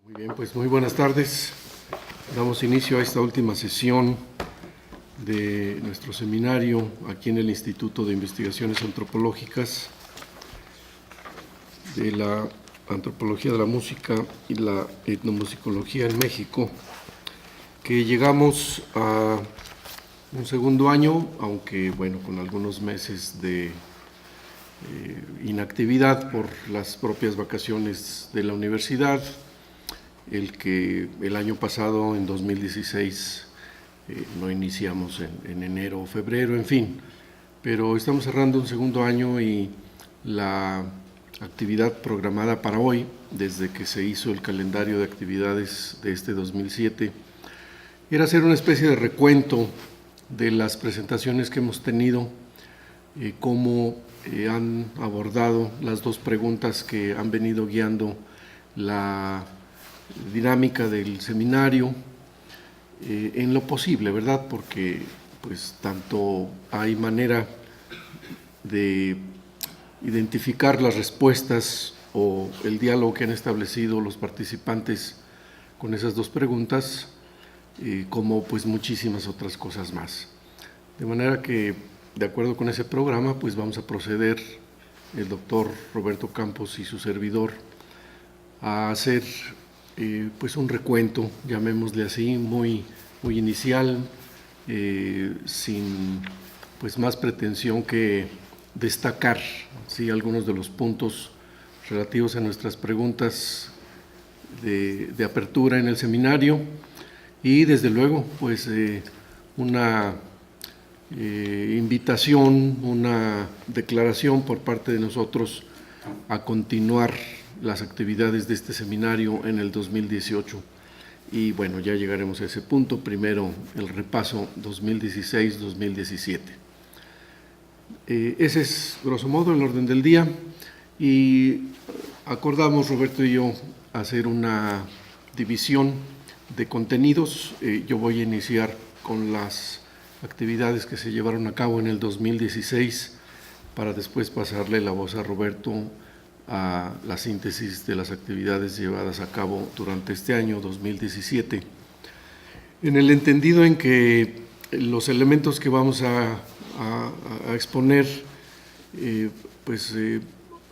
Muy bien, pues muy buenas tardes. Damos inicio a esta última sesión de nuestro seminario aquí en el Instituto de Investigaciones Antropológicas de la Antropología de la Música y la Etnomusicología en México, que llegamos a un segundo año, aunque bueno, con algunos meses de inactividad por las propias vacaciones de la universidad. El año pasado, en 2016, no iniciamos en enero o febrero, en fin, pero estamos cerrando un segundo año y la actividad programada para hoy, desde que se hizo el calendario de actividades de este 2007, era hacer una especie de recuento de las presentaciones que hemos tenido, cómo han abordado las dos preguntas que han venido guiando la dinámica del seminario, en lo posible, ¿verdad? Porque pues tanto hay manera de identificar las respuestas o el diálogo que han establecido los participantes con esas dos preguntas, como pues muchísimas otras cosas más. De manera que, de acuerdo con ese programa, pues vamos a proceder, el doctor Roberto Campos y su servidor, a hacer pues un recuento, llamémosle así, muy inicial, sin pues más pretensión que destacar, ¿sí?, algunos de los puntos relativos a nuestras preguntas de apertura en el seminario y desde luego pues una invitación, una declaración por parte de nosotros a continuar las actividades de este seminario en el 2018. Y bueno, ya llegaremos a ese punto. Primero, el repaso 2016-2017. Ese es, grosso modo, el orden del día. Y acordamos, Roberto y yo, hacer una división de contenidos. Yo voy a iniciar con las actividades que se llevaron a cabo en el 2016, para después pasarle la voz a Roberto a la síntesis de las actividades llevadas a cabo durante este año 2017, en el entendido en que los elementos que vamos a exponer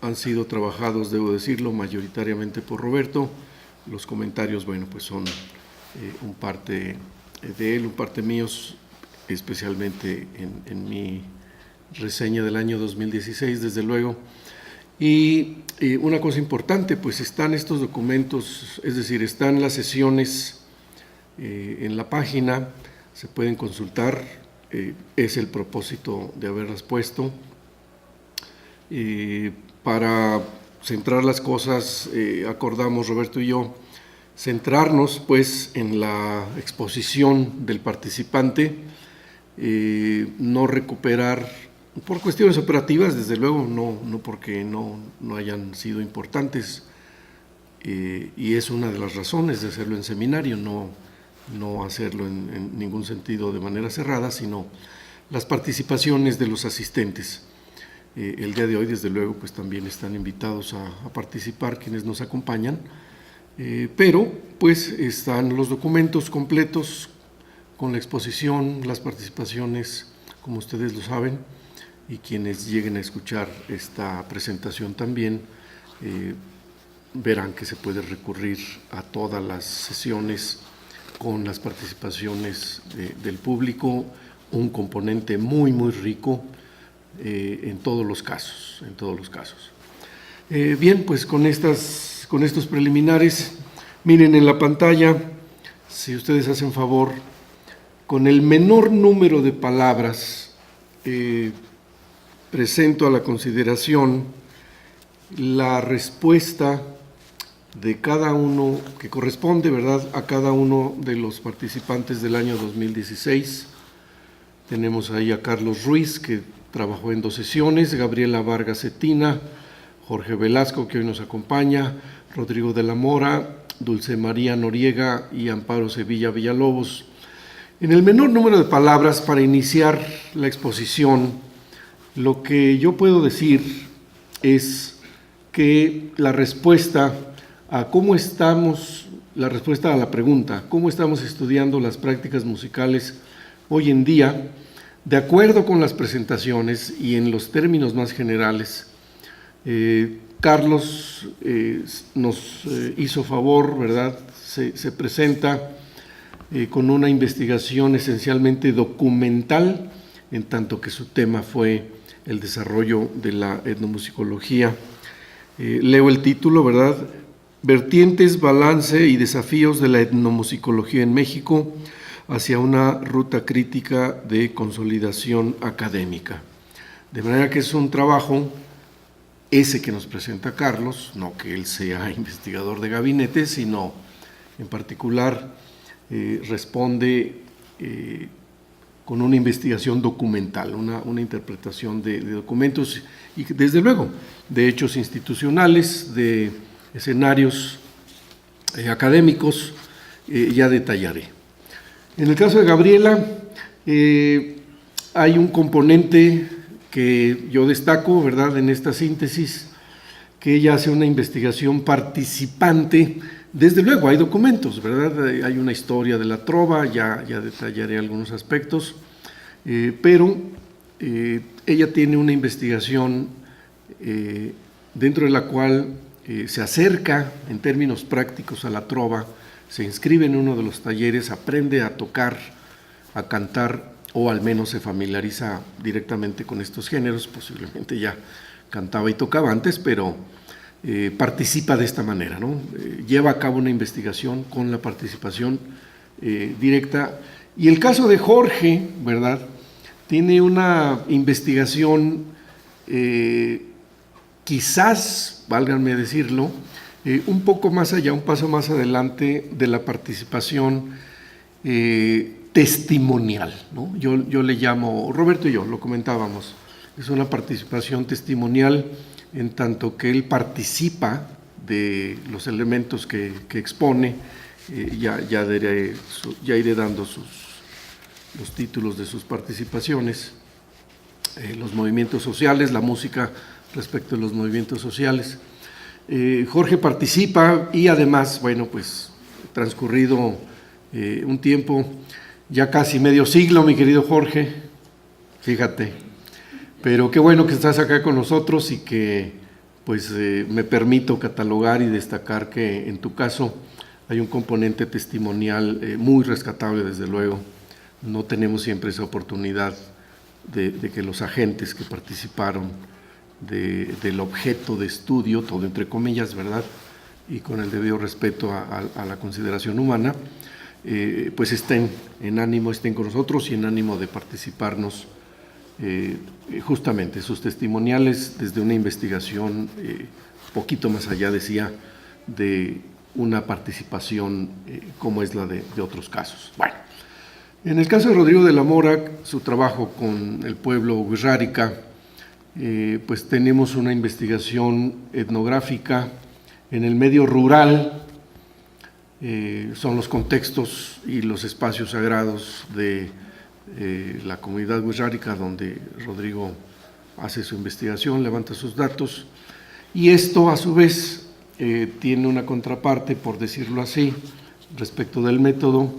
han sido trabajados, debo decirlo, mayoritariamente por Roberto. Los comentarios, bueno, pues son un parte de él, un parte míos, especialmente en mi reseña del año 2016, desde luego. Y una cosa importante, pues están estos documentos, es decir, están las sesiones en la página, se pueden consultar, es el propósito de haberlas puesto. Para centrar las cosas, acordamos Roberto y yo centrarnos pues en la exposición del participante, no recuperar por cuestiones operativas, desde luego, no porque no hayan sido importantes, y es una de las razones de hacerlo en seminario, no hacerlo en ningún sentido de manera cerrada, sino las participaciones de los asistentes. El día de hoy, desde luego, pues también están invitados a participar quienes nos acompañan, pero pues están los documentos completos con la exposición, las participaciones, como ustedes lo saben, y quienes lleguen a escuchar esta presentación también verán que se puede recurrir a todas las sesiones con las participaciones del público, un componente muy rico en todos los casos, Bien, pues con estos preliminares, miren en la pantalla, si ustedes hacen favor, con el menor número de palabras, presento a la consideración la respuesta de cada uno, que corresponde, ¿verdad?, a cada uno de los participantes del año 2016. Tenemos ahí a Carlos Ruiz, que trabajó en 2 sesiones, Gabriela Vargas Cetina, Jorge Velasco, que hoy nos acompaña, Rodrigo de la Mora, Dulce María Noriega y Amparo Sevilla Villalobos. En el menor número de palabras, para iniciar la exposición, lo que yo puedo decir es que la respuesta a cómo estamos la respuesta a la pregunta, ¿cómo estamos estudiando las prácticas musicales hoy en día? De acuerdo con las presentaciones y en los términos más generales, Carlos nos hizo favor, ¿verdad? Se presenta con una investigación esencialmente documental, en tanto que su tema fue el desarrollo de la etnomusicología. Leo el título, ¿verdad? Vertientes, balance y desafíos de la etnomusicología en México hacia una ruta crítica de consolidación académica. De manera que es un trabajo, ese que nos presenta Carlos, no que él sea investigador de gabinete, sino en particular responde con una investigación documental, una interpretación de documentos y desde luego de hechos institucionales, de escenarios académicos, ya detallaré. En el caso de Gabriela, hay un componente que yo destaco, ¿verdad?, en esta síntesis, que ella hace una investigación participante. Desde luego hay documentos, ¿verdad? Hay una historia de la trova, ya detallaré algunos aspectos, pero ella tiene una investigación dentro de la cual se acerca en términos prácticos a la trova, se inscribe en uno de los talleres, aprende a tocar, a cantar, o al menos se familiariza directamente con estos géneros, posiblemente ya cantaba y tocaba antes, pero participa de esta manera, ¿no? Lleva a cabo una investigación con la participación directa. Y el caso de Jorge, ¿verdad?, tiene una investigación quizás, válganme decirlo, un poco más allá, un paso más adelante de la participación testimonial, ¿no? Yo le llamo, Roberto y yo lo comentábamos, es una participación testimonial en tanto que él participa de los elementos que expone, ya iré dando los títulos de sus participaciones, los movimientos sociales, la música respecto a los movimientos sociales. Jorge participa y además, bueno, pues transcurrido un tiempo, ya casi medio siglo, mi querido Jorge, fíjate, pero qué bueno que estás acá con nosotros y que pues me permito catalogar y destacar que en tu caso hay un componente testimonial muy rescatable, desde luego. No tenemos siempre esa oportunidad de que los agentes que participaron del objeto de estudio, todo entre comillas, ¿verdad?, y con el debido respeto a la consideración humana, pues estén con nosotros y en ánimo de participarnos justamente sus testimoniales desde una investigación poquito más allá, decía, de una participación como es la de otros casos. Bueno, en el caso de Rodrigo de la Mora, su trabajo con el pueblo wixárika, pues tenemos una investigación etnográfica en el medio rural, son los contextos y los espacios sagrados de la comunidad wixárika donde Rodrigo hace su investigación, levanta sus datos, y esto a su vez tiene una contraparte, por decirlo así, respecto del método,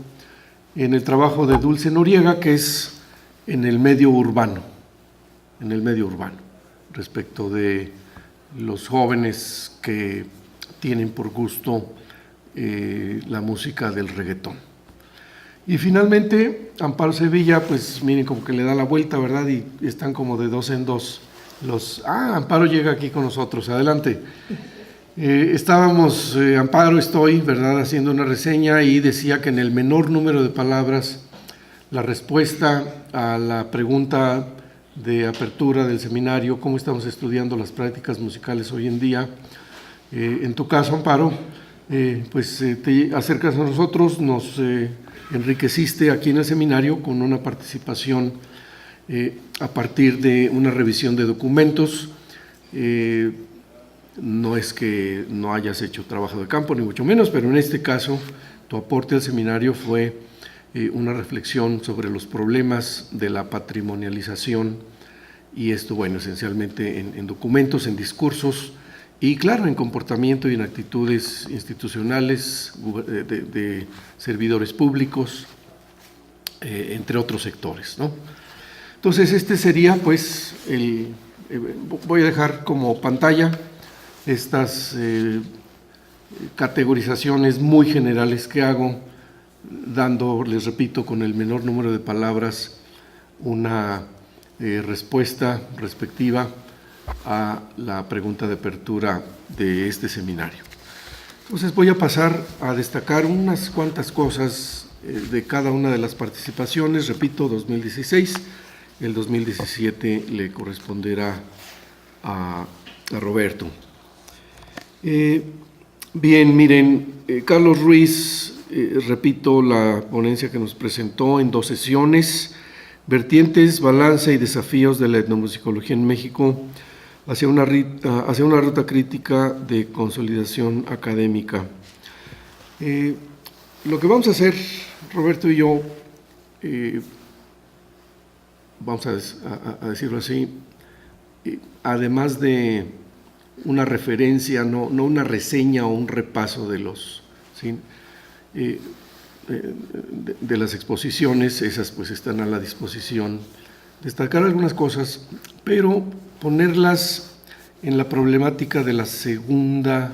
en el trabajo de Dulce Noriega, que es en el medio urbano, respecto de los jóvenes que tienen por gusto la música del reggaetón. Y finalmente, Amparo Sevilla, pues miren, como que le da la vuelta, ¿verdad? Y están como de dos en dos. Amparo llega aquí con nosotros, adelante. Amparo, ¿verdad?, haciendo una reseña y decía que en el menor número de palabras, la respuesta a la pregunta de apertura del seminario, ¿cómo estamos estudiando las prácticas musicales hoy en día? En tu caso, Amparo, pues te acercas a nosotros, nos enriqueciste aquí en el seminario con una participación a partir de una revisión de documentos. No es que no hayas hecho trabajo de campo, ni mucho menos, pero en este caso tu aporte al seminario fue una reflexión sobre los problemas de la patrimonialización, y esto, bueno, esencialmente en documentos, en discursos y claro, en comportamiento y en actitudes institucionales de servidores públicos, entre otros sectores, ¿no? Entonces, este sería, pues, voy a dejar como pantalla estas categorizaciones muy generales que hago, dando, les repito, con el menor número de palabras, una respuesta respectiva a la pregunta de apertura de este seminario. Entonces voy a pasar a destacar unas cuantas cosas de cada una de las participaciones. Repito, 2016, el 2017 le corresponderá a Roberto. Bien, miren, Carlos Ruiz, repito, la ponencia que nos presentó en 2 sesiones, vertientes, balance y desafíos de la etnomusicología en México hacia una ruta crítica de consolidación académica. Lo que vamos a hacer, Roberto y yo, vamos a decirlo así, además de una referencia, no una reseña o un repaso de los, ¿sí? De las exposiciones, esas pues están a la disposición, destacar algunas cosas, pero ponerlas en la problemática de la segunda,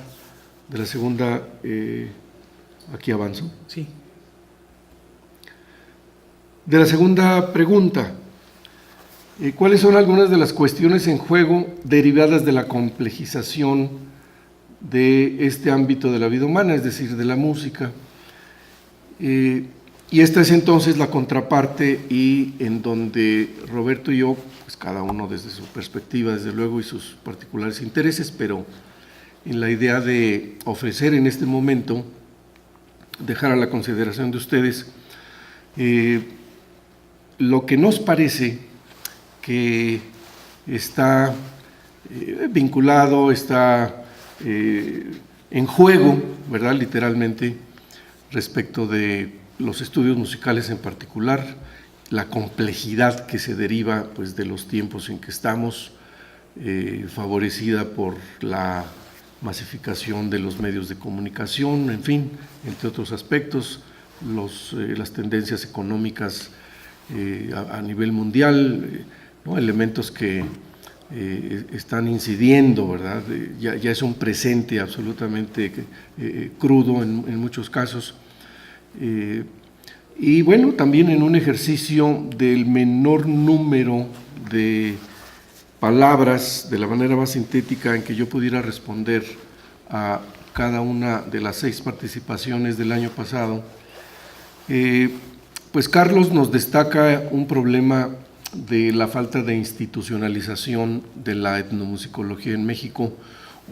aquí avanzo. Sí. De la segunda pregunta, ¿cuáles son algunas de las cuestiones en juego derivadas de la complejización de este ámbito de la vida humana, es decir, de la música? Y esta es entonces la contraparte, y en donde Roberto y yo, pues cada uno desde su perspectiva, desde luego, y sus particulares intereses, pero en la idea de ofrecer en este momento, dejar a la consideración de ustedes, lo que nos parece que está vinculado, está en juego, ¿verdad?, literalmente, respecto de los estudios musicales en particular, la complejidad que se deriva pues de los tiempos en que estamos, favorecida por la masificación de los medios de comunicación, en fin, entre otros aspectos, las tendencias económicas a nivel mundial, ¿no?, elementos que están incidiendo, ¿verdad? Ya es un presente absolutamente crudo en muchos casos. Y bueno, también en un ejercicio del menor número de palabras, de la manera más sintética en que yo pudiera responder a cada una de las 6 participaciones del año pasado, pues Carlos nos destaca un problema de la falta de institucionalización de la etnomusicología en México,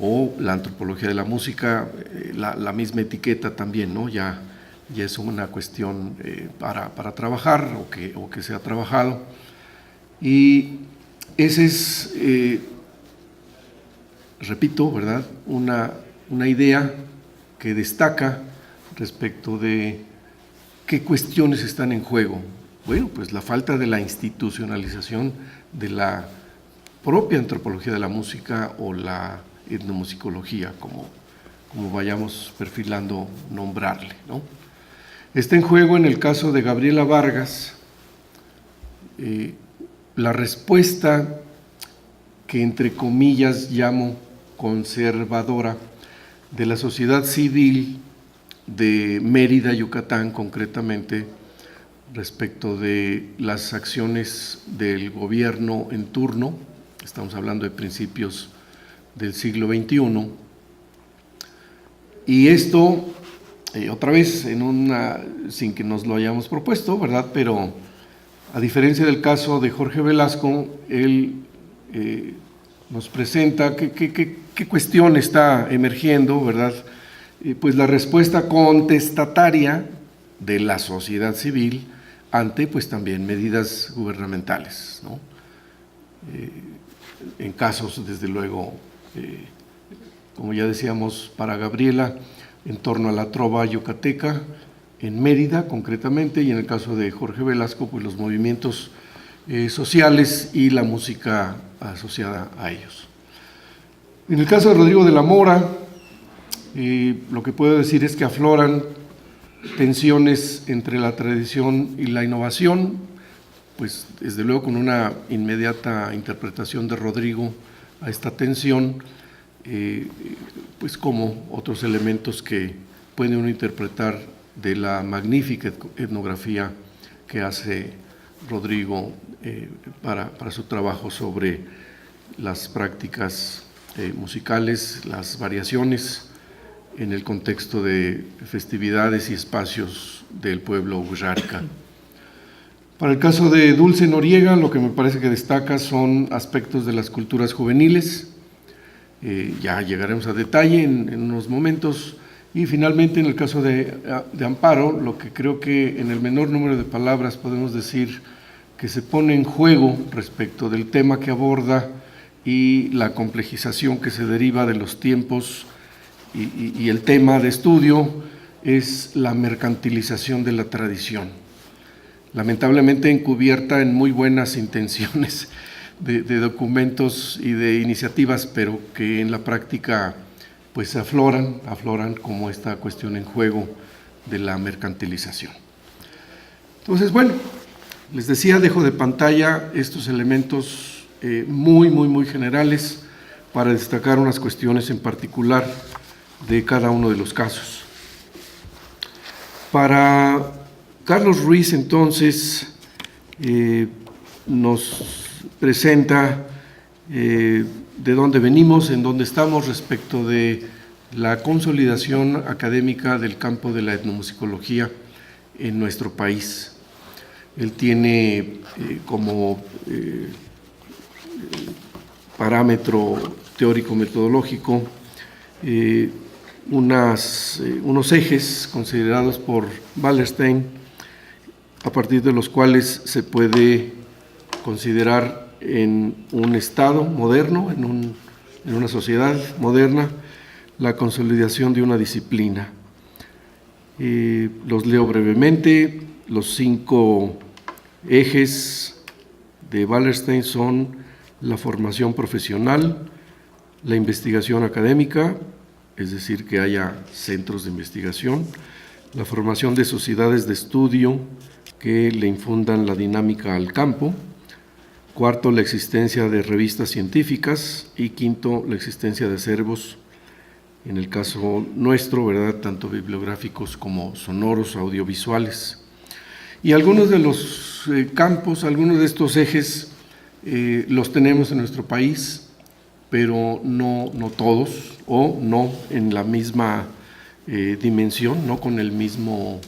o la antropología de la música, la misma etiqueta también, ¿no? Ya es una cuestión para trabajar, o que se ha trabajado, y ese es, repito, ¿verdad?, una idea que destaca respecto de qué cuestiones están en juego. Bueno, pues la falta de la institucionalización de la propia antropología de la música, o la etnomusicología, como vayamos perfilando nombrarle, ¿no? Está en juego, en el caso de Gabriela Vargas, la respuesta que entre comillas llamo conservadora de la sociedad civil de Mérida, Yucatán, concretamente, respecto de las acciones del gobierno en turno. Estamos hablando de principios del siglo XXI, y esto, otra vez, sin que nos lo hayamos propuesto, ¿verdad?, pero a diferencia del caso de Jorge Velasco, él nos presenta qué cuestión está emergiendo, ¿verdad?, pues la respuesta contestataria de la sociedad civil ante, pues también, medidas gubernamentales, ¿no? En casos, desde luego, como ya decíamos, para Gabriela, en torno a la trova yucateca, en Mérida concretamente, y en el caso de Jorge Velasco, pues los movimientos sociales y la música asociada a ellos. En el caso de Rodrigo de la Mora, lo que puedo decir es que afloran tensiones entre la tradición y la innovación, pues desde luego con una inmediata interpretación de Rodrigo a esta tensión, pues como otros elementos que puede uno interpretar de la magnífica etnografía que hace Rodrigo para su trabajo sobre las prácticas musicales, las variaciones en el contexto de festividades y espacios del pueblo Uxarca. Para el caso de Dulce Noriega, lo que me parece que destaca son aspectos de las culturas juveniles, ya llegaremos a detalle en unos momentos, y finalmente en el caso de Amparo, lo que creo que en el menor número de palabras podemos decir que se pone en juego respecto del tema que aborda y la complejización que se deriva de los tiempos y el tema de estudio es la mercantilización de la tradición, lamentablemente encubierta en muy buenas intenciones de documentos y de iniciativas, pero que en la práctica pues afloran como esta cuestión en juego de la mercantilización. Entonces, bueno, les decía, dejo de pantalla estos elementos muy generales para destacar unas cuestiones en particular de cada uno de los casos. Para Carlos Ruiz, entonces, nos presenta de dónde venimos, en dónde estamos respecto de la consolidación académica del campo de la etnomusicología en nuestro país. Él tiene como parámetro teórico-metodológico unos ejes considerados por Wallerstein, a partir de los cuales se puede considerar en un Estado moderno, en una sociedad moderna, la consolidación de una disciplina. Los leo brevemente. Los 5 ejes de Wallerstein son la formación profesional, la investigación académica, es decir, que haya centros de investigación, la formación de sociedades de estudio que le infundan la dinámica al campo, 4, la existencia de revistas científicas y 5, la existencia de acervos, en el caso nuestro, ¿verdad?, tanto bibliográficos como sonoros, audiovisuales. Y algunos de los campos, algunos de estos ejes los tenemos en nuestro país, pero no todos, o no en la misma dimensión, no con el mismo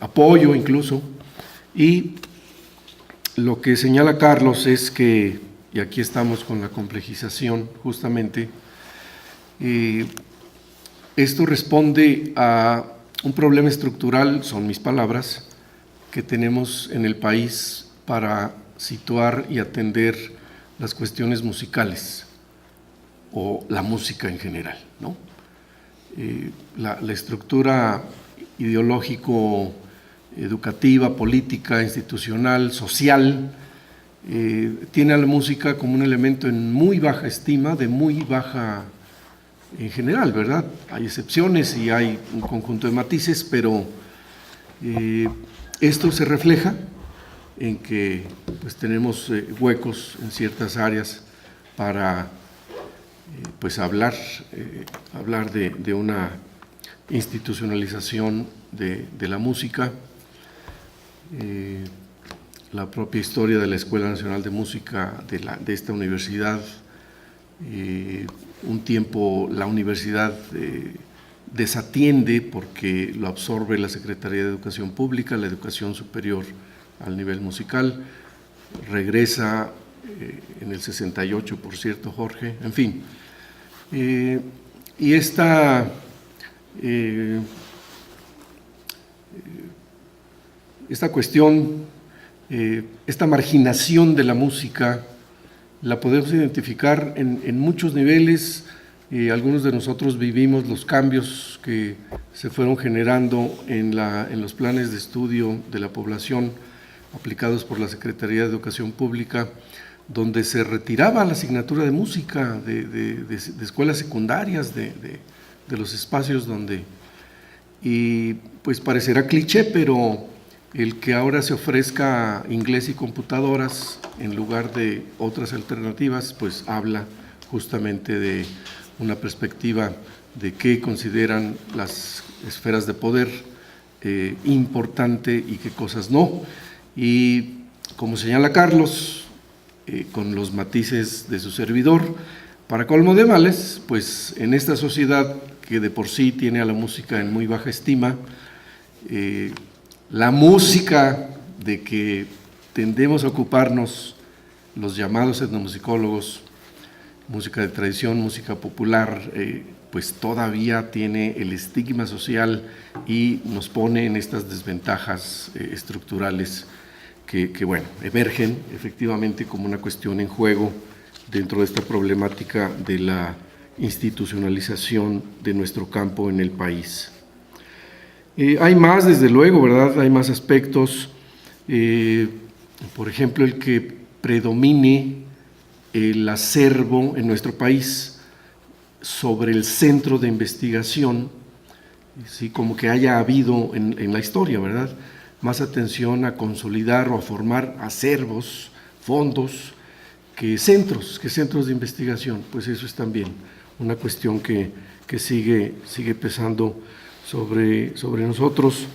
apoyo incluso. Y lo que señala Carlos es que, y aquí estamos con la complejización justamente, esto responde a un problema estructural, son mis palabras, que tenemos en el país para situar y atender las cuestiones musicales o la música en general, ¿no? La estructura ideológico, educativa, política, institucional, social, tiene a la música como un elemento en muy baja estima, de muy baja en general, ¿verdad? Hay excepciones y hay un conjunto de matices, pero esto se refleja en que pues, tenemos huecos en ciertas áreas para pues, hablar de una institucionalización de la música. La propia historia de la Escuela Nacional de Música de esta universidad, un tiempo la universidad desatiende porque lo absorbe la Secretaría de Educación Pública, la educación superior al nivel musical, regresa en el 68, por cierto, Jorge, en fin. Y esta cuestión, esta marginación de la música, la podemos identificar en muchos niveles. Algunos de nosotros vivimos los cambios que se fueron generando en los planes de estudio de la población aplicados por la Secretaría de Educación Pública donde se retiraba la asignatura de música de escuelas secundarias, de los espacios donde... Y pues parecerá cliché, pero el que ahora se ofrezca inglés y computadoras en lugar de otras alternativas, pues habla justamente de una perspectiva de qué consideran las esferas de poder importante y qué cosas no. Y como señala Carlos, con los matices de su servidor, para colmo de males, pues en esta sociedad que de por sí tiene a la música en muy baja estima, la música de que tendemos a ocuparnos los llamados etnomusicólogos, música de tradición, música popular, pues todavía tiene el estigma social y nos pone en estas desventajas estructurales que, bueno, emergen efectivamente como una cuestión en juego dentro de esta problemática de la institucionalización de nuestro campo en el país. Hay más, desde luego, ¿verdad? Hay más aspectos, por ejemplo, el que predomine el acervo en nuestro país sobre el centro de investigación, ¿sí? Como que haya habido en la historia, ¿verdad?, más atención a consolidar o a formar acervos, fondos, que centros de investigación. Pues eso es también una cuestión que sigue pesando sobre nosotros.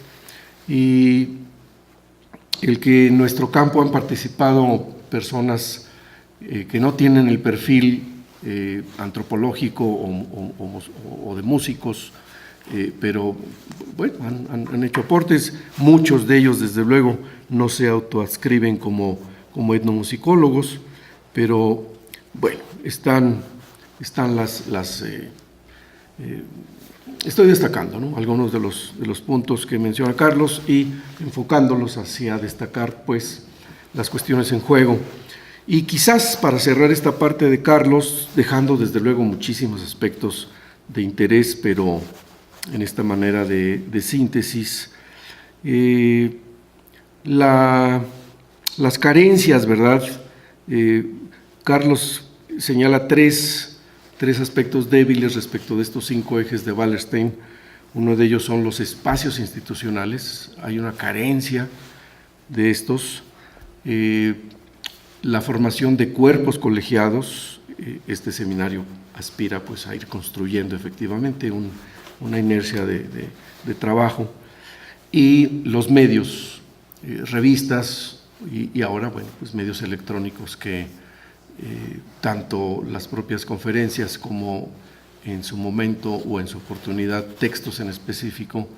Y el que en nuestro campo han participado personas que no tienen el perfil antropológico o de músicos, pero bueno, han hecho aportes. Muchos de ellos, desde luego, no se autoadscriben como etnomusicólogos, pero bueno, están estoy destacando, ¿no?, algunos de los puntos que menciona Carlos y enfocándolos hacia destacar pues las cuestiones en juego. Y quizás para cerrar esta parte de Carlos, dejando desde luego muchísimos aspectos de interés, pero en esta manera de síntesis, las carencias, ¿verdad? Carlos señala tres aspectos débiles respecto de estos 5 ejes de Wallerstein. Uno de ellos son los espacios institucionales, hay una carencia de estos. La formación de cuerpos colegiados, este seminario aspira pues a ir construyendo efectivamente una inercia de trabajo, y los medios, revistas y ahora, bueno, pues medios electrónicos que tanto las propias conferencias como en su momento o en su oportunidad textos en específico,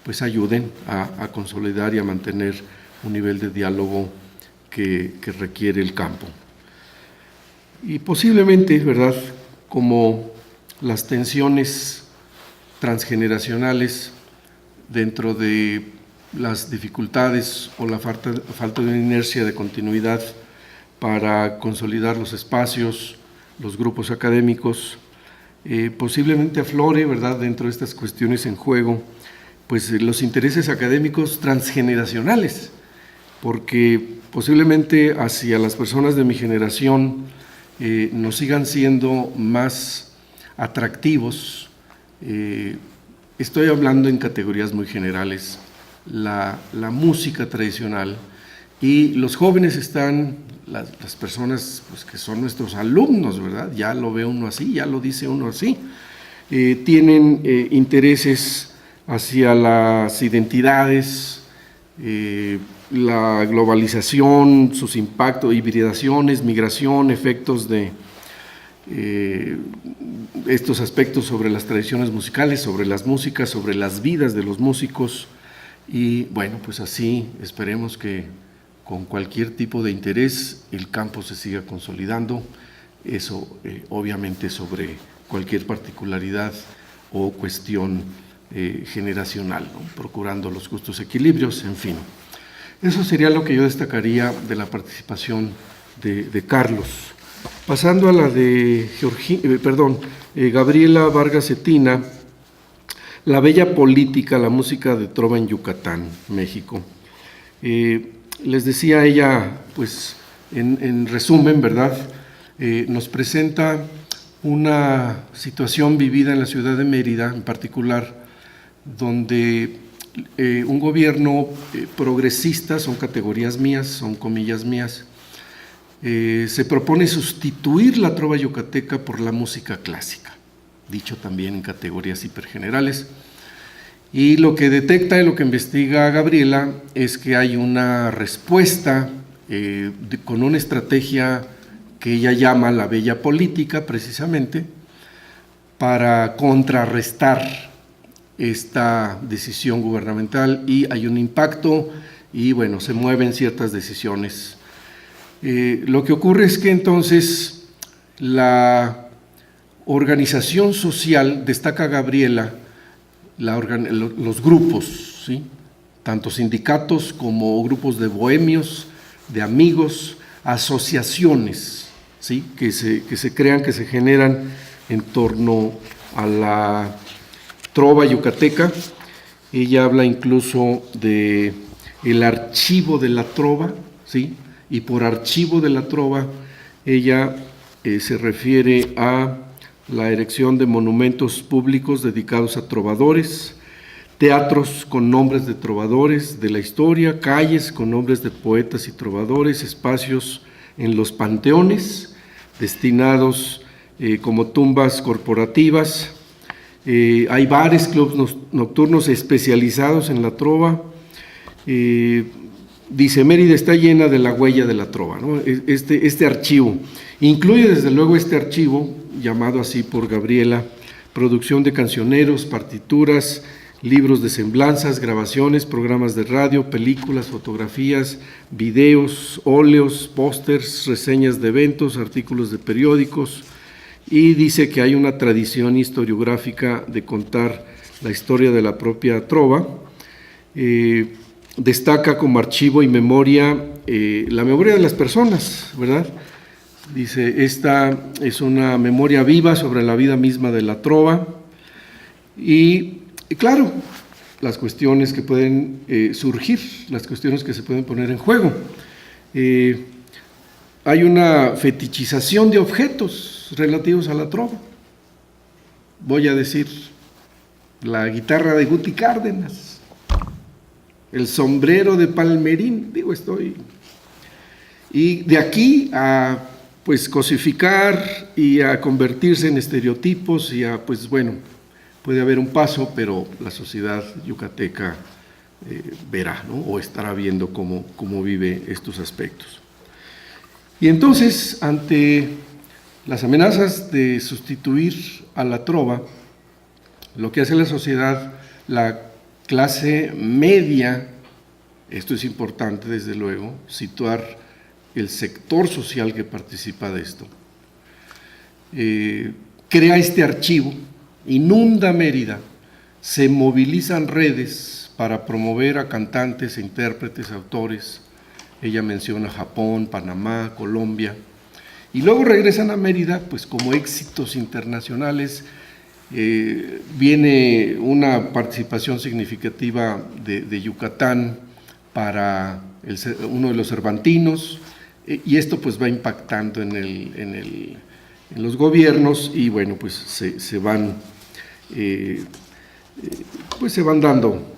pues ayuden a consolidar y a mantener un nivel de diálogo que requiere el campo. Y posiblemente, ¿verdad?, como las tensiones transgeneracionales dentro de las dificultades o la falta de una inercia de continuidad para consolidar los espacios, los grupos académicos, posiblemente aflore, ¿verdad?, dentro de estas cuestiones en juego, pues los intereses académicos transgeneracionales, porque posiblemente hacia las personas de mi generación nos sigan siendo más atractivos. Estoy hablando en categorías muy generales, la música tradicional, y los jóvenes están, las personas pues, que son nuestros alumnos, ¿verdad? Ya lo ve uno así, ya lo dice uno así, tienen intereses hacia las identidades, la globalización, sus impactos, hibridaciones, migración, efectos de estos aspectos sobre las tradiciones musicales, sobre las músicas, sobre las vidas de los músicos. Y bueno, pues así esperemos que con cualquier tipo de interés el campo se siga consolidando, eso obviamente sobre cualquier particularidad o cuestión generacional, ¿no?, procurando los justos equilibrios, en fin. Eso sería lo que yo destacaría de la participación de Carlos. Pasando a la de Gabriela Vargas Cetina, La Bella Política, la música de trova en Yucatán, México. Les decía ella, pues en resumen, ¿verdad? Nos presenta una situación vivida en la ciudad de Mérida, en particular, donde un gobierno progresista, son categorías mías, son comillas mías, se propone sustituir la trova yucateca por la música clásica, dicho también en categorías hipergenerales. Y lo que detecta y lo que investiga Gabriela es que hay una respuesta con una estrategia que ella llama la bella política, precisamente, para contrarrestar esta decisión gubernamental, y hay un impacto y bueno, se mueven ciertas decisiones. Lo que ocurre es que entonces la organización social, destaca Gabriela, los grupos, ¿sí?, tanto sindicatos como grupos de bohemios, de amigos, asociaciones, ¿sí?, que se crean, que se generan en torno a la trova yucateca. Ella habla incluso de el archivo de la trova, ¿sí?, y por archivo de la trova ella se refiere a la erección de monumentos públicos dedicados a trovadores, teatros con nombres de trovadores de la historia, calles con nombres de poetas y trovadores, espacios en los panteones destinados como tumbas corporativas. Hay bares, clubes nocturnos especializados en la trova. Dice, Mérida está llena de la huella de la trova, ¿no? Este archivo incluye desde luego este archivo, llamado así por Gabriela, producción de cancioneros, partituras, libros de semblanzas, grabaciones, programas de radio, películas, fotografías, videos, óleos, pósters, reseñas de eventos, artículos de periódicos, y dice que hay una tradición historiográfica de contar la historia de la propia trova. Destaca como archivo y memoria la memoria de las personas, ¿verdad? Dice, esta es una memoria viva sobre la vida misma de la trova y claro, las cuestiones que pueden surgir, las cuestiones que se pueden poner en juego. Hay una fetichización de objetos relativos a la trova. Voy a decir, la guitarra de Guti Cárdenas, el sombrero de Palmerín, y de aquí a pues cosificar y a convertirse en estereotipos y a, pues bueno, puede haber un paso, pero la sociedad yucateca verá, ¿no?, o estará viendo cómo vive estos aspectos. Y entonces, ante las amenazas de sustituir a la trova, lo que hace la sociedad, la clase media, esto es importante desde luego, situar el sector social que participa de esto, crea este archivo, inunda Mérida, se movilizan redes para promover a cantantes, intérpretes, autores. Ella menciona Japón, Panamá, Colombia, y luego regresan a Mérida pues como éxitos internacionales. Viene una participación significativa de Yucatán para uno de los cervantinos, y esto pues va impactando en los gobiernos, y bueno, pues se van dando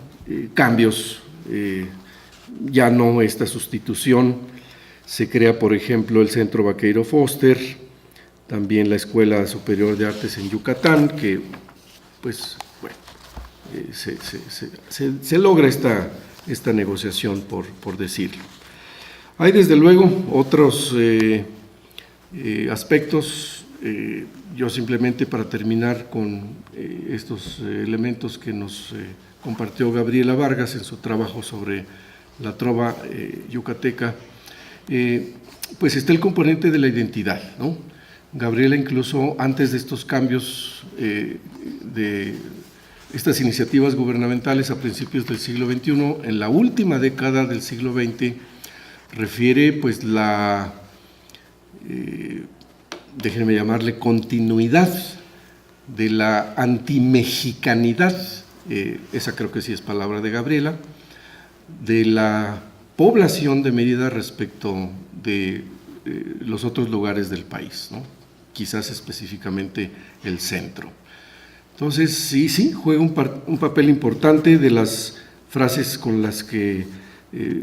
cambios, ya no esta sustitución. Se crea, por ejemplo, el Centro Vaqueiro Foster, también la Escuela Superior de Artes en Yucatán, que pues bueno, se logra esta negociación, por decirlo. Hay desde luego otros aspectos. Yo simplemente, para terminar con estos elementos que nos compartió Gabriela Vargas en su trabajo sobre la trova yucateca, pues está el componente de la identidad, ¿no? Gabriela, incluso antes de estos cambios, de estas iniciativas gubernamentales a principios del siglo XXI, en la última década del siglo XX, refiere pues déjenme llamarle continuidad de la antimexicanidad, esa creo que sí es palabra de Gabriela, de la población de Mérida respecto de los otros lugares del país, ¿no? Quizás específicamente el centro. Entonces, sí, juega un papel importante. De las frases con las que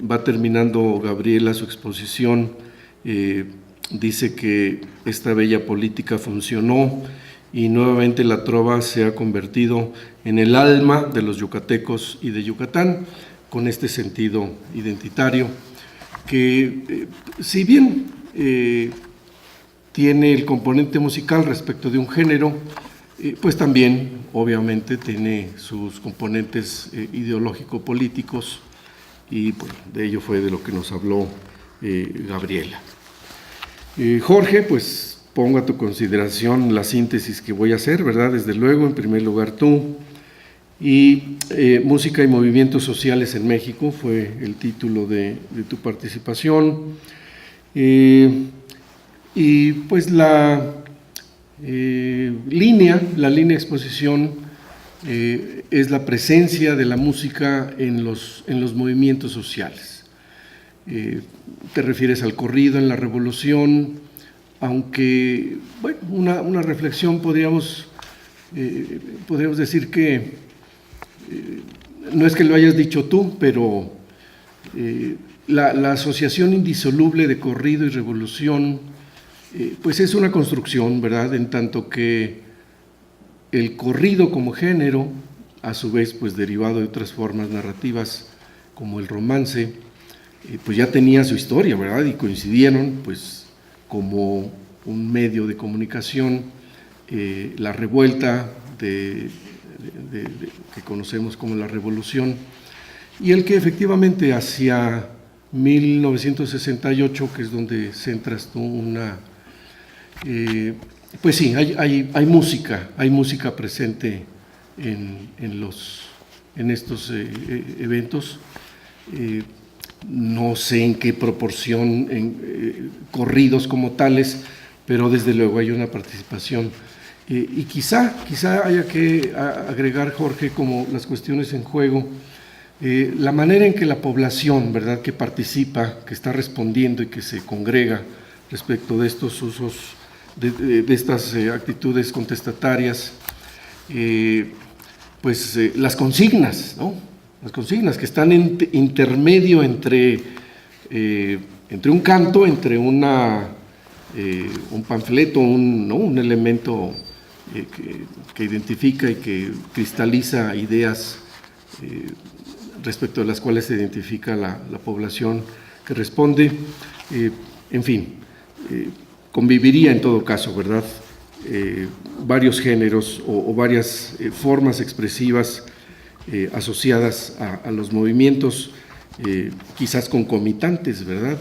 va terminando Gabriela su exposición, dice que esta bella política funcionó y nuevamente la trova se ha convertido en el alma de los yucatecos y de Yucatán, con este sentido identitario, que si bien tiene el componente musical respecto de un género, pues también obviamente tiene sus componentes ideológico-políticos, y pues, de ello fue de lo que nos habló Gabriela. Jorge, pues pongo a tu consideración la síntesis que voy a hacer, ¿verdad? Desde luego, en primer lugar tú, y Música y Movimientos Sociales en México fue el título de tu participación, y pues la línea de exposición es la presencia de la música en los movimientos sociales. Te refieres al corrido en la Revolución, aunque, bueno, una reflexión podríamos decir que no es que lo hayas dicho tú, pero la asociación indisoluble de corrido y revolución, pues es una construcción, ¿verdad? En tanto que el corrido como género, a su vez, pues derivado de otras formas narrativas como el romance, pues ya tenía su historia, ¿verdad? Y coincidieron, pues, como un medio de comunicación, la revuelta que conocemos como la Revolución, y el que efectivamente hacia 1968, que es donde centras tú pues sí, hay música presente en estos eventos. No sé en qué proporción, corridos como tales, pero desde luego hay una participación. Y quizá haya que agregar, Jorge, como las cuestiones en juego, la manera en que la población, ¿verdad?, que participa, que está respondiendo y que se congrega respecto de estos usos, de estas actitudes contestatarias, pues las consignas, ¿no? Las consignas que están en intermedio entre un canto, entre un panfleto, un elemento que identifica y que cristaliza ideas respecto de las cuales se identifica la población que responde, en fin, conviviría en todo caso, ¿verdad?, varios géneros o varias formas expresivas asociadas a los movimientos, quizás concomitantes, ¿verdad?,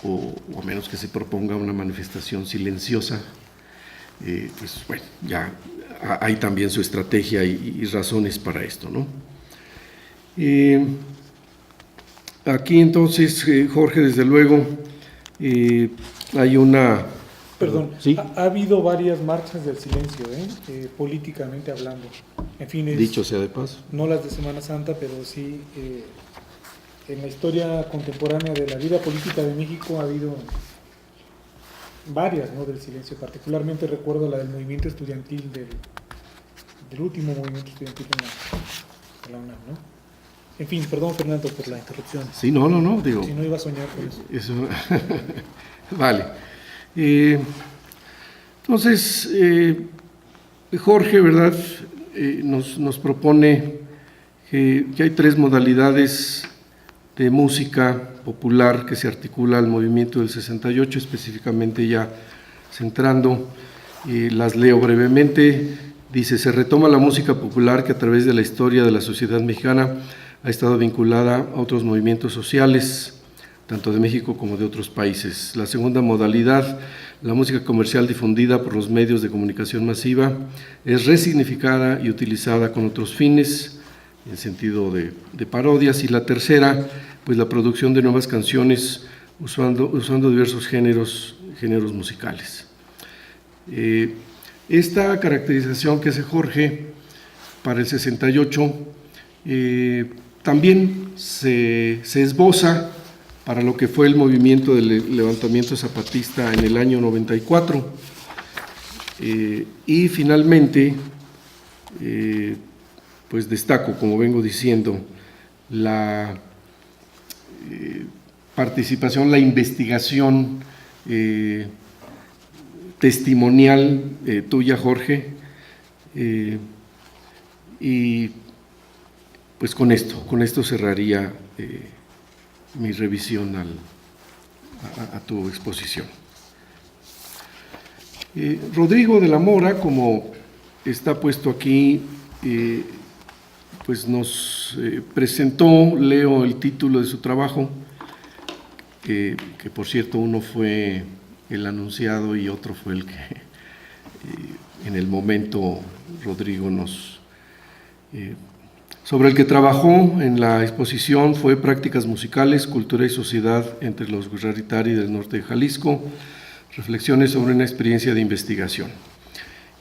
o a menos que se proponga una manifestación silenciosa, pues bueno, ya hay también su estrategia y razones para esto, ¿no? Aquí entonces, Jorge, desde luego, hay una... Perdón, ¿sí? Ha habido varias marchas del silencio, políticamente hablando. En fin, dicho sea de paso. No las de Semana Santa, pero sí en la historia contemporánea de la vida política de México ha habido varias, ¿no?, del silencio. Particularmente recuerdo la del movimiento estudiantil, del último movimiento estudiantil en la UNAM, ¿no? En fin, perdón, Fernando, por la interrupción. Sí, no, digo... Si no iba a soñar con eso. Vale. Entonces, Jorge, ¿verdad?, nos propone que hay tres modalidades de música popular que se articula al movimiento del 68, específicamente ya centrando, las leo brevemente. Dice: se retoma la música popular que a través de la historia de la sociedad mexicana ha estado vinculada a otros movimientos sociales, tanto de México como de otros países. La segunda modalidad, la música comercial difundida por los medios de comunicación masiva, es resignificada y utilizada con otros fines, en sentido de parodias. Y la tercera, pues la producción de nuevas canciones usando diversos géneros musicales. Esta caracterización que hace Jorge para el 68 también se esboza para lo que fue el movimiento del levantamiento zapatista en el año 94. Y finalmente, pues destaco, como vengo diciendo, la participación, la investigación testimonial tuya, Jorge, y pues con esto cerraría mi revisión a tu exposición. Rodrigo de la Mora, como está puesto aquí, pues nos presentó, leo el título de su trabajo, que por cierto uno fue el anunciado y otro fue el que en el momento Rodrigo sobre el que trabajó en la exposición fue Prácticas musicales, cultura y sociedad entre los Gujarritari del norte de Jalisco, reflexiones sobre una experiencia de investigación.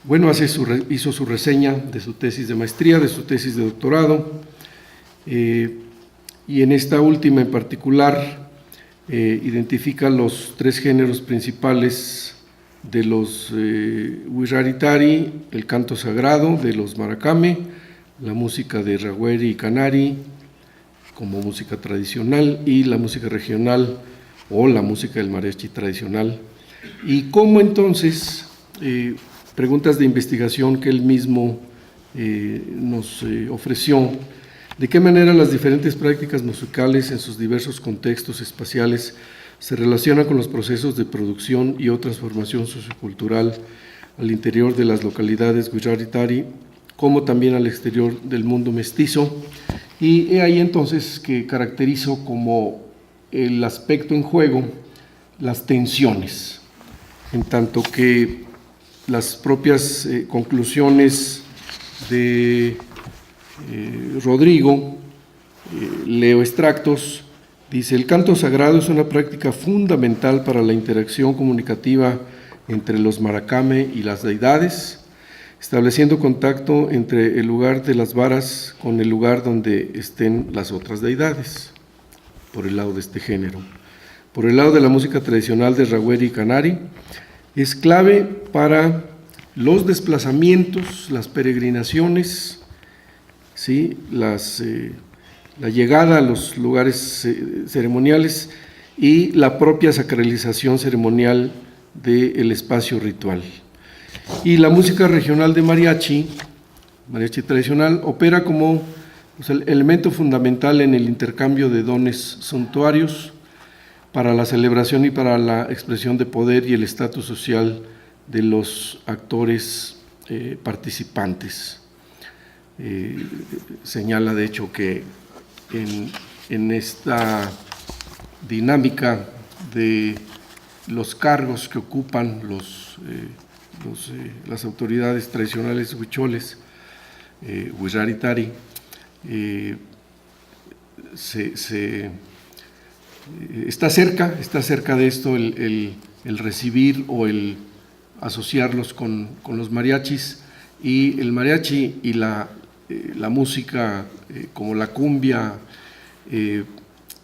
Bueno, hizo su reseña de su tesis de maestría, de su tesis de doctorado, y en esta última en particular identifica los 3 géneros principales de los Gujarritari: el canto sagrado de los Maracame, la música de Ragueri y Canari como música tradicional y la música regional o la música del mariachi tradicional. Y cómo entonces, preguntas de investigación que él mismo nos ofreció, de qué manera las diferentes prácticas musicales en sus diversos contextos espaciales se relacionan con los procesos de producción y o transformación sociocultural al interior de las localidades Gujarritari, como también al exterior del mundo mestizo. Y he ahí entonces que caracterizo como el aspecto en juego las tensiones, en tanto que las propias conclusiones de Rodrigo, leo extractos, dice: el canto sagrado es una práctica fundamental para la interacción comunicativa entre los Maracame y las deidades, estableciendo contacto entre el lugar de las varas con el lugar donde estén las otras deidades, por el lado de este género. Por el lado de la música tradicional de Ragueri y Canari, es clave para los desplazamientos, las peregrinaciones, ¿sí? La llegada a los lugares ceremoniales y la propia sacralización ceremonial del espacio ritual. Y la música regional de mariachi tradicional, opera como el elemento fundamental en el intercambio de dones suntuarios para la celebración y para la expresión de poder y el estatus social de los actores participantes. Señala de hecho que en esta dinámica de los cargos que ocupan las autoridades tradicionales huicholes, Gujarritari, está cerca de esto el recibir o el asociarlos con los mariachis, y el mariachi y la música como la cumbia,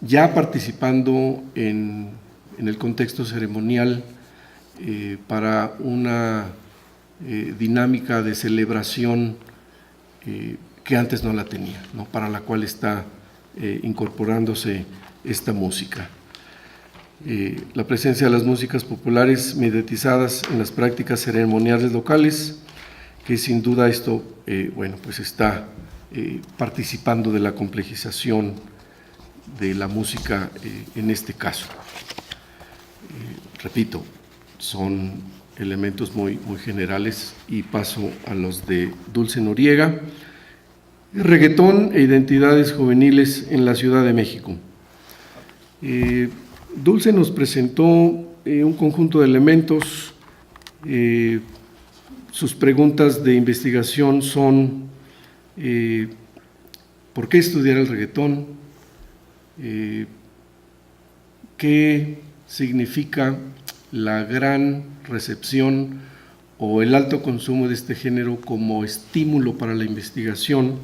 ya participando en el contexto ceremonial para una dinámica de celebración que antes no la tenía, ¿no? Para la cual está incorporándose esta música. La presencia de las músicas populares mediatizadas en las prácticas ceremoniales locales, que sin duda esto, pues está participando de la complejización de la música en este caso. Repito, son elementos muy generales y paso a los de Dulce Noriega. Reggaetón e identidades juveniles en la Ciudad de México. Dulce nos presentó un conjunto de elementos. Sus preguntas de investigación son: ¿por qué estudiar el reggaetón? ¿Qué significa la gran recepción o el alto consumo de este género como estímulo para la investigación?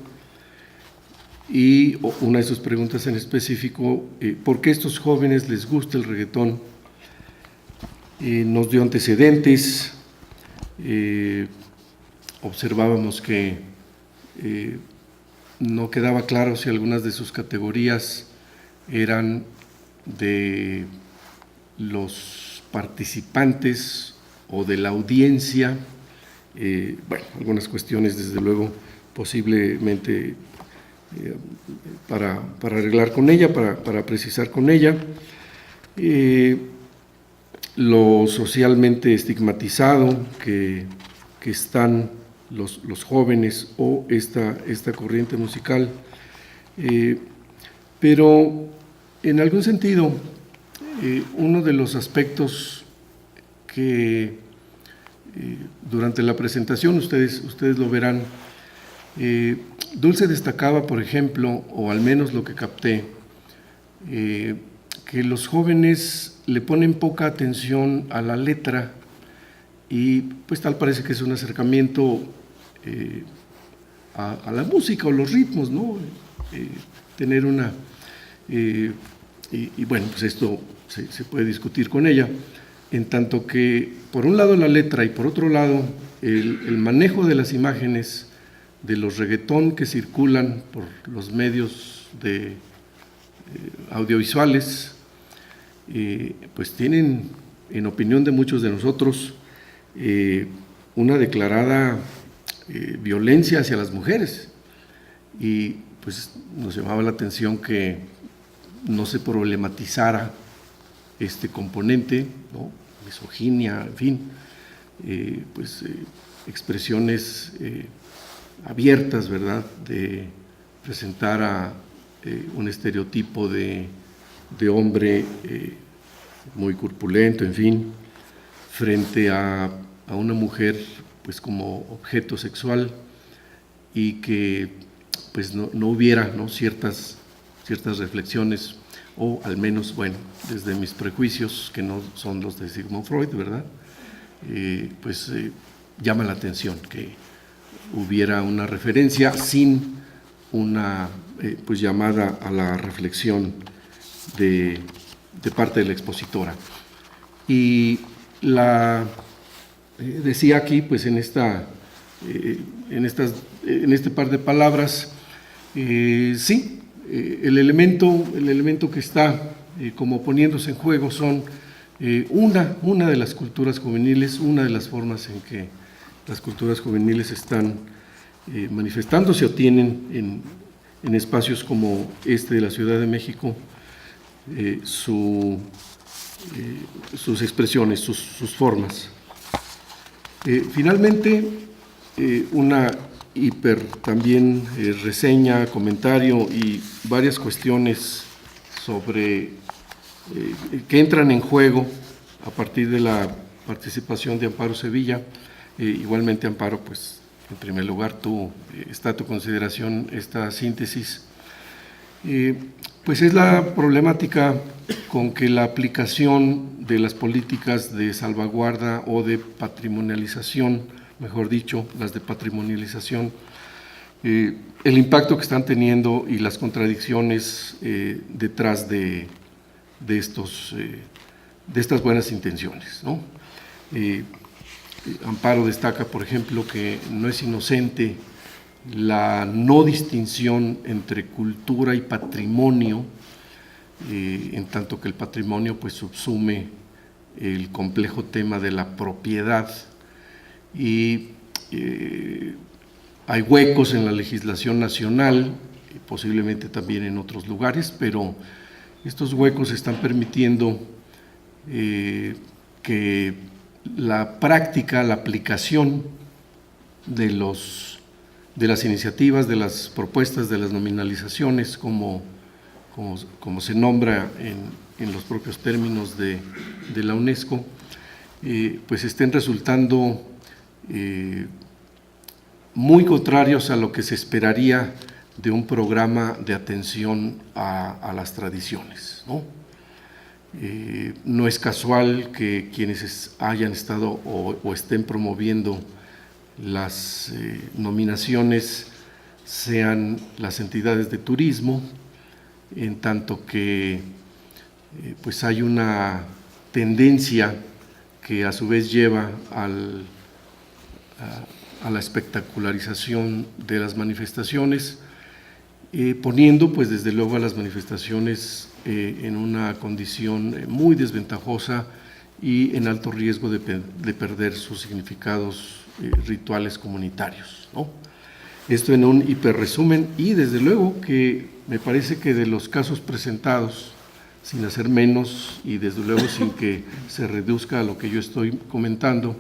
y una de sus preguntas en específico, ¿por qué a estos jóvenes les gusta el reggaetón? Nos dio antecedentes, observábamos que no quedaba claro si algunas de sus categorías eran de los participantes o de la audiencia. Bueno, algunas cuestiones desde luego posiblemente para arreglar con ella, para precisar con ella. Lo socialmente estigmatizado que están los jóvenes o esta corriente musical, pero en algún sentido uno de los aspectos que durante la presentación ustedes lo verán, Dulce destacaba, por ejemplo, o al menos lo que capté, que los jóvenes le ponen poca atención a la letra y pues tal parece que es un acercamiento a la música o los ritmos, ¿no? Tener una… y bueno, pues esto se puede discutir con ella, en tanto que por un lado la letra y por otro lado el manejo de las imágenes de los reggaetón que circulan por los medios de audiovisuales, pues tienen, en opinión de muchos de nosotros, una declarada violencia hacia las mujeres, y pues nos llamaba la atención que no se problematizara este componente, ¿no? Misoginia, en fin, expresiones abiertas, ¿verdad?, de presentar a un estereotipo de hombre muy corpulento, en fin, frente a una mujer pues como objeto sexual, y que pues no hubiera, ¿no?, ciertas reflexiones, o al menos, bueno, desde mis prejuicios, que no son los de Sigmund Freud, ¿verdad?, llama la atención que hubiera una referencia sin una pues llamada a la reflexión de parte de la expositora. Y decía aquí, pues en este par de palabras, sí, el elemento que está como poniéndose en juego son una de las culturas juveniles, una de las formas en que las culturas juveniles están manifestándose o tienen en espacios como este de la Ciudad de México sus expresiones, sus formas. Finalmente, una también reseña, comentario y varias cuestiones sobre que entran en juego a partir de la participación de Amparo Sevilla. Igualmente, Amparo, pues en primer lugar está a tu consideración esta síntesis. Pues es la problemática con que la aplicación de las políticas de salvaguarda o de patrimonialización, mejor dicho, las de patrimonialización, el impacto que están teniendo y las contradicciones detrás de estas buenas intenciones, ¿no? Amparo destaca, por ejemplo, que no es inocente la no distinción entre cultura y patrimonio, en tanto que el patrimonio pues subsume el complejo tema de la propiedad, y hay huecos en la legislación nacional, posiblemente también en otros lugares, pero estos huecos están permitiendo que la práctica, la aplicación de las iniciativas, de las propuestas, de las nominalizaciones, como se nombra en los propios términos de la UNESCO, pues estén resultando muy contrarios a lo que se esperaría de un programa de atención a las tradiciones, ¿no? No es casual que quienes hayan estado o estén promoviendo las nominaciones sean las entidades de turismo, en tanto que pues hay una tendencia que a su vez lleva a la espectacularización de las manifestaciones, poniendo pues desde luego a las manifestaciones en una condición muy desventajosa y en alto riesgo de perder sus significados rituales comunitarios, ¿no? Esto en un hiperresumen, y desde luego que me parece que de los casos presentados, sin hacer menos y desde luego sin que se reduzca a lo que yo estoy comentando,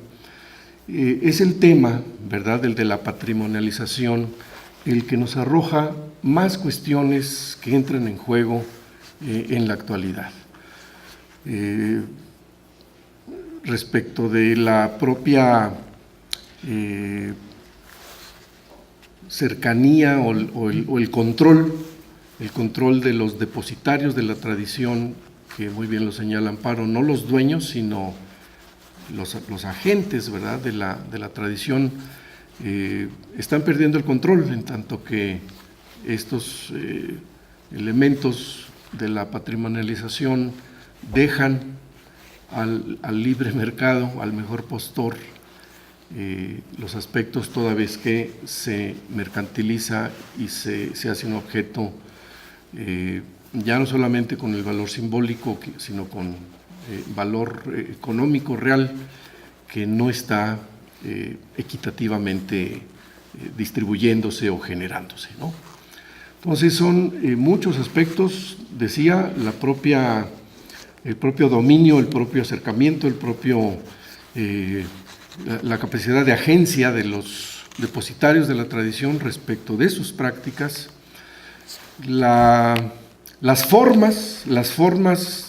es el tema, ¿verdad?, el de la patrimonialización, el que nos arroja más cuestiones que entran en juego en la actualidad. Respecto de la propia cercanía o el control de los depositarios de la tradición, que muy bien lo señala Amparo, no los dueños, sino los agentes, ¿verdad?, de la tradición, están perdiendo el control, en tanto que estos elementos de la patrimonialización dejan al libre mercado, al mejor postor, los aspectos, toda vez que se mercantiliza y se hace un objeto ya no solamente con el valor simbólico, sino con valor económico real, que no está equitativamente distribuyéndose o generándose, ¿no? Entonces son muchos aspectos, decía, el propio dominio, el propio acercamiento, la capacidad de agencia de los depositarios de la tradición respecto de sus prácticas, las formas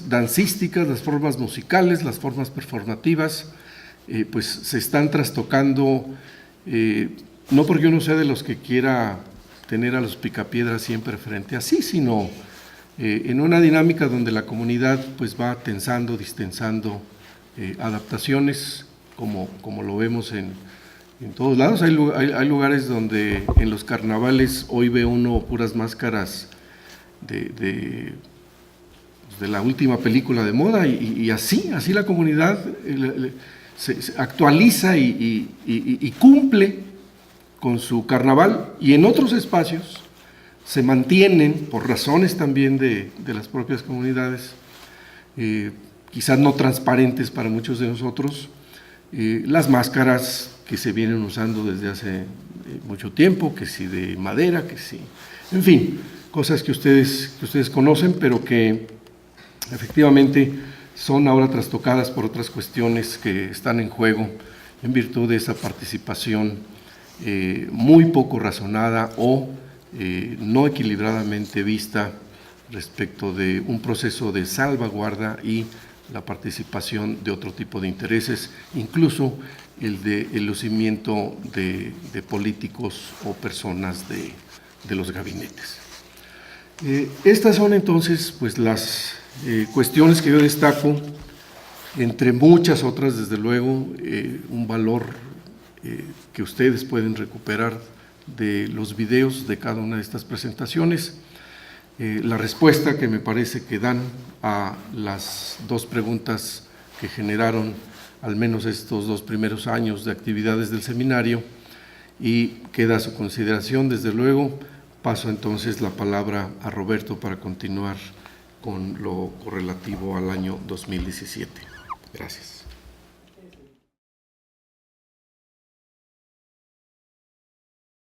dancísticas, las formas musicales, las formas performativas, pues se están trastocando, no porque uno sea de los que quiera tener a los picapiedras siempre frente a sí, sino en una dinámica donde la comunidad pues va tensando, distensando adaptaciones, como lo vemos en todos lados. Hay lugares donde en los carnavales hoy ve uno puras máscaras de la última película de moda, y así la comunidad se actualiza y cumple con su carnaval, y en otros espacios se mantienen, por razones también de las propias comunidades, quizás no transparentes para muchos de nosotros, las máscaras que se vienen usando desde hace mucho tiempo, que si de madera, que si, en fin, cosas que ustedes conocen, pero que efectivamente son ahora trastocadas por otras cuestiones que están en juego en virtud de esa participación muy poco razonada o no equilibradamente vista respecto de un proceso de salvaguarda y la participación de otro tipo de intereses, incluso el lucimiento de políticos o personas de los gabinetes. Estas son entonces pues las cuestiones que yo destaco, entre muchas otras, desde luego, un valor que ustedes pueden recuperar de los videos de cada una de estas presentaciones, la respuesta que me parece que dan a las dos preguntas que generaron al menos estos 2 primeros años de actividades del seminario, y queda a su consideración, desde luego. Paso entonces la palabra a Roberto para continuar con lo relativo al año 2017. Gracias.